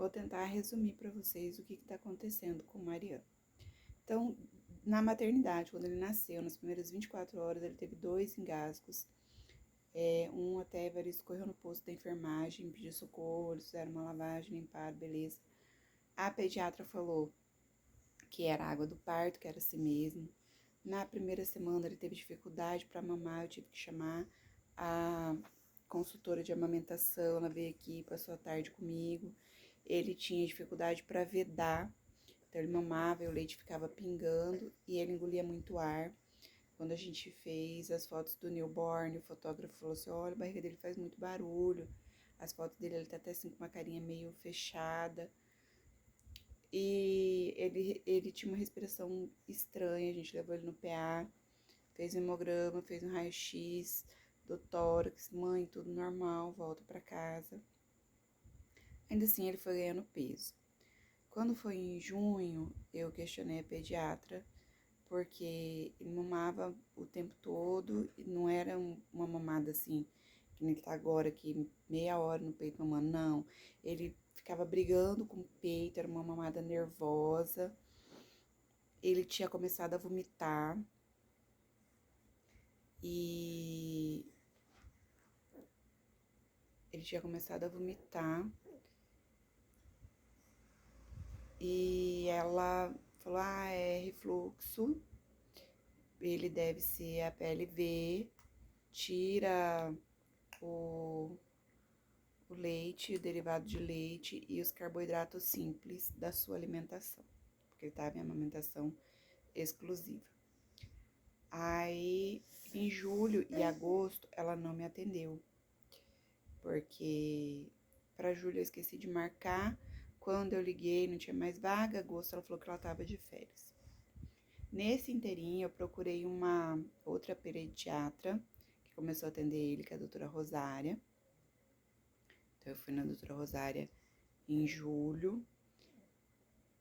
vou tentar resumir para vocês o que está acontecendo com o Mariano. Então, na maternidade, quando ele nasceu, nas primeiras 24 horas, ele teve 2 engasgos. Um até Evaristo correu no posto da enfermagem, pediu socorro, eles fizeram uma lavagem, limparam, beleza. A pediatra falou que era água do parto, que era assim mesmo. Na primeira semana ele teve dificuldade para mamar, eu tive que chamar a consultora de amamentação, ela veio aqui, passou a tarde comigo. Ele tinha dificuldade para vedar, então ele mamava e o leite ficava pingando e ele engolia muito ar. Quando a gente fez as fotos do newborn, o fotógrafo falou assim, olha, a barriga dele faz muito barulho. As fotos dele, ele tá até assim com uma carinha meio fechada. E ele tinha uma respiração estranha, a gente levou ele no PA, fez um hemograma, fez um raio-x do tórax, mãe, tudo normal, volta pra casa. Ainda assim, ele foi ganhando peso. Quando foi em junho, eu questionei a pediatra, porque ele mamava o tempo todo, e não era uma mamada assim, que nem tá agora, que meia hora no peito mamando, não. Ele ficava brigando com o peito, era uma mamada nervosa. Ele tinha começado a vomitar. E ele tinha começado a vomitar. E ela falou, é refluxo. Ele deve ser a PLV, tira o leite, o derivado de leite e os carboidratos simples da sua alimentação, porque ele estava em amamentação exclusiva. Aí, em julho e agosto, ela não me atendeu, porque para julho eu esqueci de marcar, quando eu liguei não tinha mais vaga, agosto ela falou que ela estava de férias. Nesse inteirinho, eu procurei uma outra pediatra, que começou a atender ele, que é a doutora Rosária. Então, eu fui na doutora Rosária em julho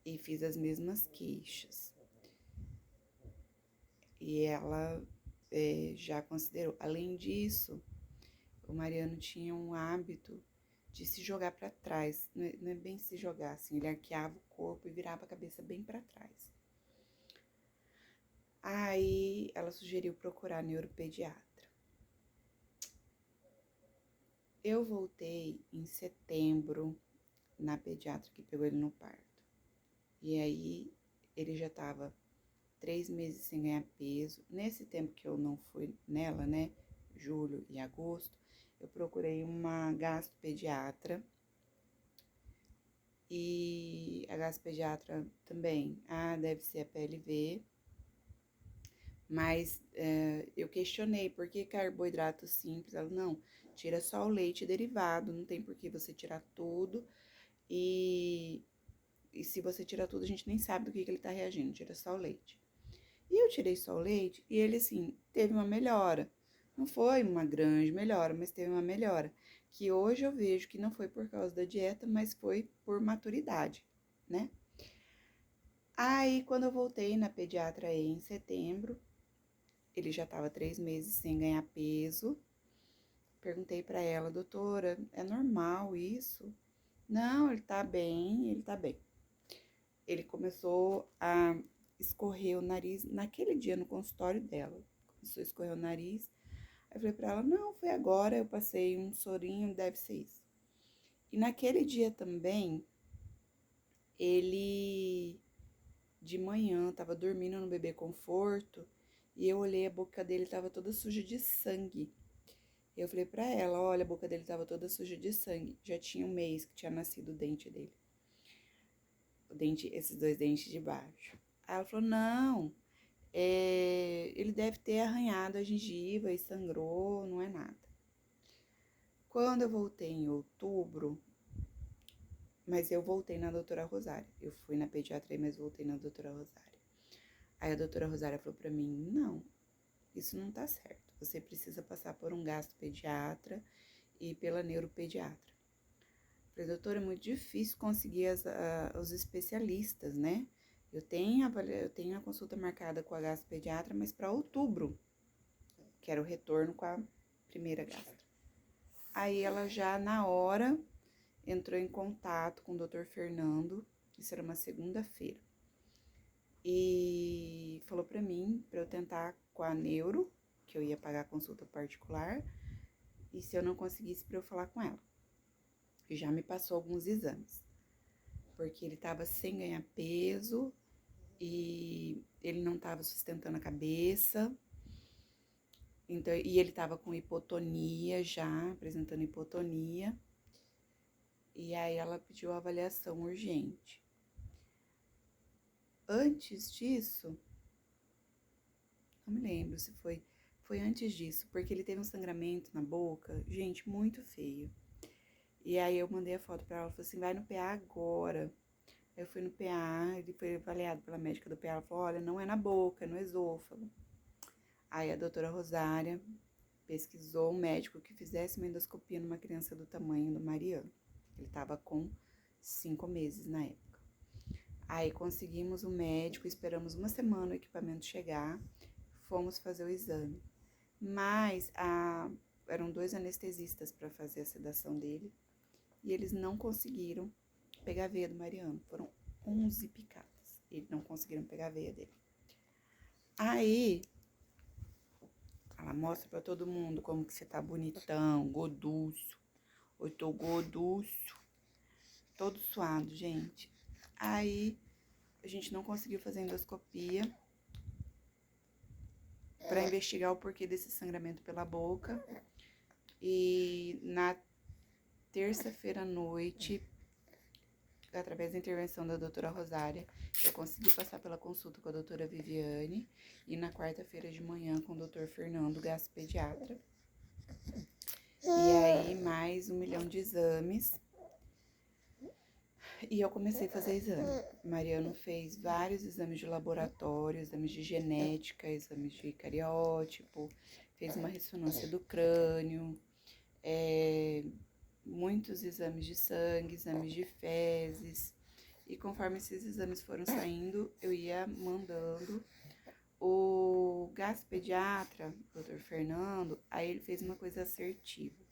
e fiz as mesmas queixas. E ela já considerou. Além disso, o Mariano tinha um hábito de se jogar para trás. Não é bem se jogar, assim, ele arqueava o corpo e virava a cabeça bem para trás. Aí ela sugeriu procurar neuropediatra. Eu voltei em setembro na pediatra que pegou ele no parto. E aí ele já tava 3 meses sem ganhar peso. Nesse tempo que eu não fui nela, né, julho e agosto, eu procurei uma gastropediatra. E a gastropediatra também, deve ser a PLV. Mas eu questionei, por que carboidrato simples? Ela, não, tira só o leite derivado, não tem por que você tirar tudo. E se você tirar tudo, a gente nem sabe do que ele tá reagindo, tira só o leite. E eu tirei só o leite e ele, assim, teve uma melhora. Não foi uma grande melhora, mas teve uma melhora. Que hoje eu vejo que não foi por causa da dieta, mas foi por maturidade, né? Aí, quando eu voltei na pediatra aí em setembro, ele já tava 3 meses sem ganhar peso. Perguntei pra ela, doutora, é normal isso? Não, ele tá bem, ele tá bem. Ele começou a escorrer o nariz naquele dia no consultório dela. Começou a escorrer o nariz. Aí eu falei pra ela, não, foi agora, eu passei um sorinho, deve ser isso. E naquele dia também, ele de manhã tava dormindo no bebê conforto e eu olhei a boca dele, tava toda suja de sangue. Eu falei pra ela, olha, a boca dele tava toda suja de sangue. Já tinha um mês que tinha nascido o dente dele. Esses 2 dentes de baixo. Aí ela falou, não, ele deve ter arranhado a gengiva e sangrou, não é nada. Quando eu voltei em outubro, mas eu voltei na doutora Rosária. Eu fui na pediatra, mas voltei na doutora Rosária. Aí a doutora Rosária falou pra mim, não, isso não tá certo. Você precisa passar por um gastropediatra e pela neuropediatra. Falei, doutora, é muito difícil conseguir os especialistas, né? Eu tenho a consulta marcada com a gastropediatra, mas para outubro, que era o retorno com a primeira gastro. Aí ela já, na hora, entrou em contato com o Dr. Fernando, isso era uma segunda-feira, e falou pra mim, pra eu tentar com a neuro, que eu ia pagar a consulta particular, e se eu não conseguisse, pra eu falar com ela. E já me passou alguns exames, porque ele tava sem ganhar peso e ele não tava sustentando a cabeça, então, e ele tava com hipotonia já, apresentando hipotonia, e aí ela pediu avaliação urgente. Antes disso, não me lembro se foi antes disso, porque ele teve um sangramento na boca, gente, muito feio. E aí eu mandei a foto pra ela, falei assim, vai no PA agora. Aí eu fui no PA, ele foi avaliado pela médica do PA, ela falou, olha, não é na boca, é no esôfago. Aí a doutora Rosária pesquisou um médico que fizesse uma endoscopia numa criança do tamanho do Mariano. Ele tava com 5 meses na época. Aí conseguimos um médico, esperamos uma semana o equipamento chegar, fomos fazer o exame. Mas eram 2 anestesistas para fazer a sedação dele e eles não conseguiram pegar a veia do Mariano. Foram 11 picadas. Eles não conseguiram pegar a veia dele. Aí, ela mostra pra todo mundo como que você tá bonitão, goduço. Eu tô goduço. Todo suado, gente. Aí, a gente não conseguiu fazer endoscopia pra investigar o porquê desse sangramento pela boca. E na terça-feira à noite, através da intervenção da doutora Rosária, eu consegui passar pela consulta com a doutora Viviane e na quarta-feira de manhã com o doutor Fernando, gastropediatra. E aí, mais 1 milhão de exames. E eu comecei a fazer exame. Mariano fez vários exames de laboratório, exames de genética, exames de cariótipo, fez uma ressonância do crânio, muitos exames de sangue, exames de fezes. E conforme esses exames foram saindo, eu ia mandando. O gastropediatra, Dr. Fernando, aí ele fez uma coisa assertiva.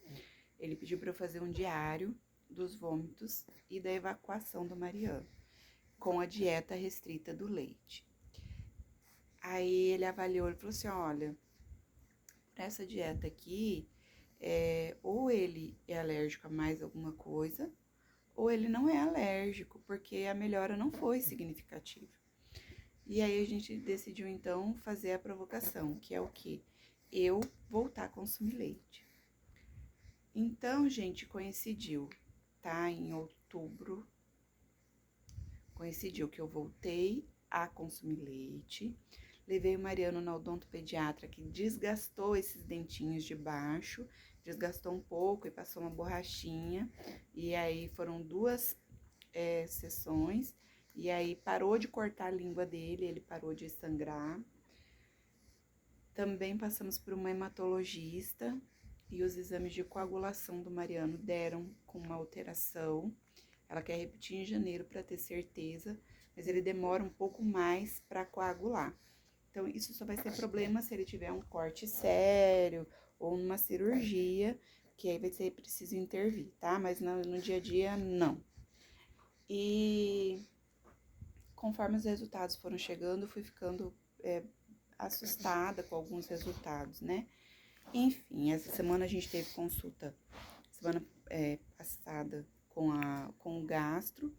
Ele pediu para eu fazer um diário dos vômitos e da evacuação do Mariano, com a dieta restrita do leite. Aí ele avaliou, ele falou assim, olha, para essa dieta aqui, ou ele é alérgico a mais alguma coisa, ou ele não é alérgico, porque a melhora não foi significativa. E aí a gente decidiu então fazer a provocação, que é o quê? Eu voltar a consumir leite. Então, gente, coincidiu, tá? Em outubro, coincidiu que eu voltei a consumir leite. Levei o Mariano na odontopediatra, que desgastou esses dentinhos de baixo, desgastou um pouco e passou uma borrachinha. E aí foram 2 sessões. E aí parou de cortar a língua dele, ele parou de sangrar. Também passamos por uma hematologista e os exames de coagulação do Mariano deram com uma alteração. Ela quer repetir em janeiro para ter certeza, mas ele demora um pouco mais para coagular. Então, isso só vai ser problema se ele tiver um corte sério ou numa cirurgia, que aí vai ser preciso intervir, tá? Mas no dia a dia, não. E conforme os resultados foram chegando, eu fui ficando assustada com alguns resultados, né? Enfim, essa semana a gente teve consulta, semana passada, com o gastro,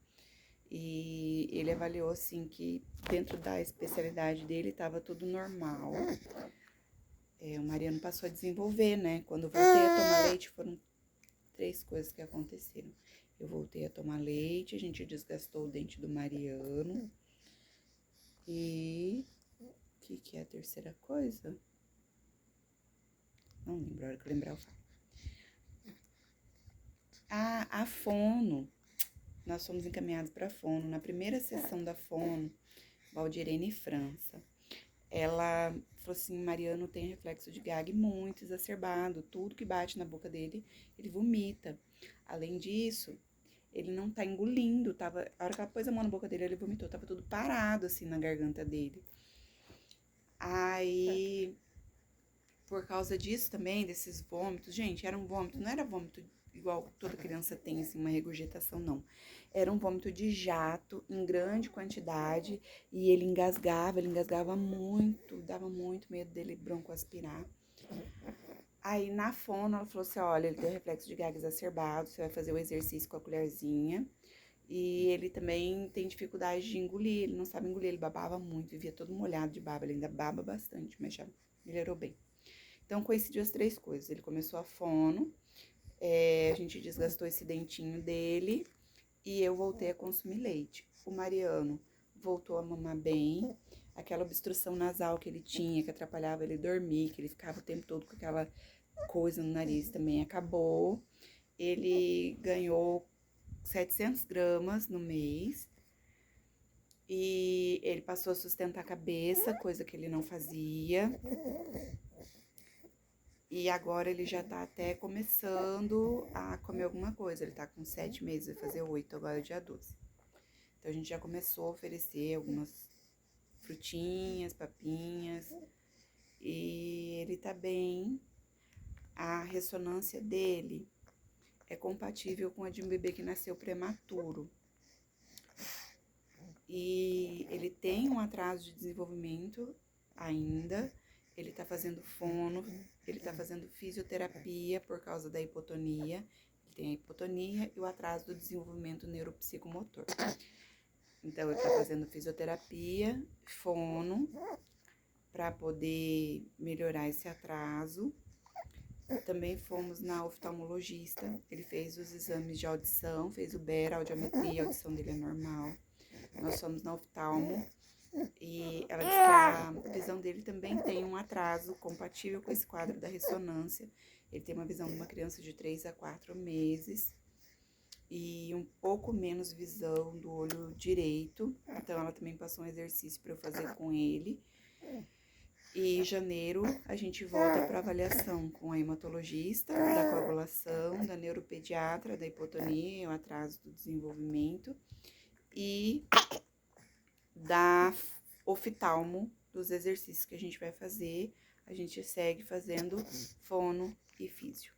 e ele avaliou, assim, que dentro da especialidade dele estava tudo normal. O Mariano passou a desenvolver, né? Quando eu voltei a tomar leite, foram 3 coisas que aconteceram. Eu voltei a tomar leite, a gente desgastou o dente do Mariano. E o que é a terceira coisa? Não lembro, a hora que eu lembrar eu falo. A fono. Nós fomos encaminhados para a fono. Na primeira sessão da fono, Valdirene França, ela falou assim, Mariano tem reflexo de gag muito exacerbado, tudo que bate na boca dele, ele vomita. Além disso, ele não tá engolindo, a hora que ela pôs a mão na boca dele, ele vomitou, tava tudo parado assim na garganta dele. Aí, por causa disso também, desses vômitos, gente, era um vômito, não era vômito igual toda criança tem, assim, uma regurgitação, não. Era um vômito de jato, em grande quantidade, e ele engasgava muito, dava muito medo dele broncoaspirar. Aí, na fono, ela falou assim, olha, ele tem reflexo de gaga exacerbado, você vai fazer o exercício com a colherzinha. E ele também tem dificuldade de engolir, ele não sabe engolir, ele babava muito, vivia todo molhado de baba, ele ainda baba bastante, mas já melhorou bem. Então, coincidiu as três coisas, ele começou a fono, a gente desgastou esse dentinho dele e eu voltei a consumir leite. O Mariano voltou a mamar bem, aquela obstrução nasal que ele tinha, que atrapalhava ele dormir, que ele ficava o tempo todo com aquela coisa no nariz, também acabou. Ele ganhou 700 gramas no mês e ele passou a sustentar a cabeça, coisa que ele não fazia. E agora ele já tá até começando a comer alguma coisa. Ele tá com 7 meses, vai fazer 8 agora, dia 12. Então a gente já começou a oferecer algumas frutinhas, papinhas. E ele tá bem. A ressonância dele é compatível com a de um bebê que nasceu prematuro. E ele tem um atraso de desenvolvimento ainda. Ele tá fazendo fono, ele tá fazendo fisioterapia por causa da hipotonia. Ele tem a hipotonia e o atraso do desenvolvimento neuropsicomotor. Então, ele tá fazendo fisioterapia, fono, para poder melhorar esse atraso. Também fomos na oftalmologista, ele fez os exames de audição, fez o BER, a audiometria, a audição dele é normal. Nós fomos na oftalmo e ela disse que a visão dele também tem um atraso compatível com esse quadro da ressonância. Ele tem uma visão de uma criança de 3 a 4 meses e um pouco menos visão do olho direito. Então, ela também passou um exercício para eu fazer com ele. E em janeiro a gente volta para avaliação com a hematologista, da coagulação, da neuropediatra, da hipotonia, o atraso do desenvolvimento e da oftalmo, dos exercícios que a gente vai fazer. A gente segue fazendo fono e físio,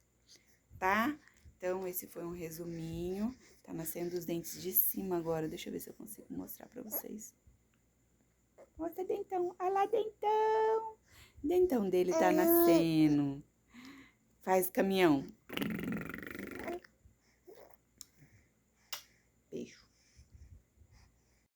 tá? Então, esse foi um resuminho. Tá nascendo os dentes de cima agora. Deixa eu ver se eu consigo mostrar pra vocês. Mostra dentão. Olha lá, dentão. Dentão dele tá nascendo. Faz caminhão.